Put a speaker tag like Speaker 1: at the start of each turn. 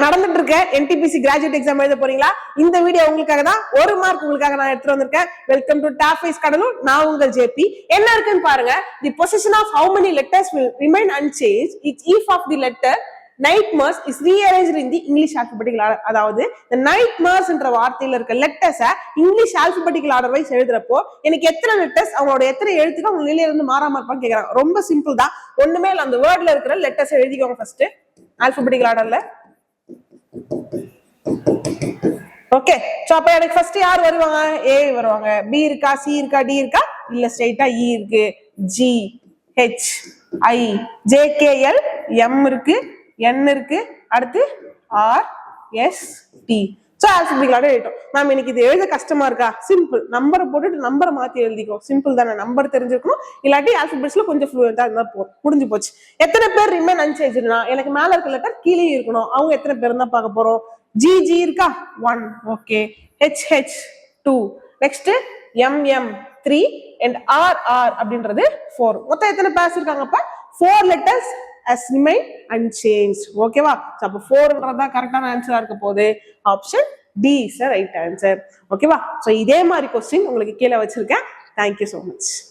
Speaker 1: நடந்துட்டு இருக்க NTPC graduate exam எழுத போறீங்களா? இந்த வீடியோ உங்களுக்காக தான். 1 மார்க் உங்களுக்காக நான் எடுத்து வந்திருக்கேன். Welcome to top wise Cuddalore. நான் உங்கள் JP. என்ன இருக்குன்னு பாருங்க. The position of how many letters will remain unchanged if of the letter nightmares is rearranged in the English alphabetical order. அதாவது the nightmares என்ற வார்த்தையில இருக்க லெட்டர்ஸை இங்கிலீஷ் alphabetical order வைஸ் எழுதுறப்போ எனக்கு எத்தனை லெட்டர்ஸ் அவங்களோட எத்தனை எழுத்துக்கள் அவங்க நிலையில இருந்து மாறாம இருப்பான்னு கேக்குறாங்க. ரொம்ப சிம்பிள் தான். ஒண்ணுமே இல்ல, அந்த வேர்ட்ல இருக்கிற லெட்டர்ஸ் எழுதிக்கோங்க ஃபர்ஸ்ட் alphabetical orderல. ஓகே, சோ அப்ப எனக்கு ஃபர்ஸ்ட் யார் வருவாங்க? A வருவாங்க. B இருக்கா, C இருக்கா, D இருக்கா? இல்ல, ஸ்ட்ரைட்டா E இருக்கு, G H I J K L M இருக்கு, N இருக்கு, அடுத்து R S T. So alphabetical order எழுதிட்டோம். மேம் எனக்கு இது எழுத கஷ்டமா இருக்கா? சிம்பிள், நம்பரை போட்டுட்டு நம்பரை மாத்தி எழுதிக்கோ. சிம்பிள் தானே, நம்பர் தெரிஞ்சிருக்கணும். இல்லாட்டி ஆல்பபெட்ஸ்ல கொஞ்சம் ஃப்ளூயன்ட்டா இருந்தா போதும், முடிஞ்சு போச்சு. எத்தனை பேர் ரிமைன் அன்சேஞ்ச்டுனா எனக்கு மேல இருக்க லெட்டர் கீழே இருக்கணும். அவங்க எத்தனை பேர் தான் பார்க்க போறோம். G இருக்கா 1, okay. H 2, next M 3 and R அப்படின்றது 4. மொத்தம் எத்தனை purse இருக்காங்கப்ப? 4 letters as remain unchanged. ஓகேவா? அப்ப 4ன்றதா கரெக்டான ஆன்சரா இருக்க போகுது. Option D is the right answer. ஓகேவா? சோ இதே மாதிரி क्वेश्चन உங்களுக்கு கீழே வச்சிருக்கேன். Thank you so much.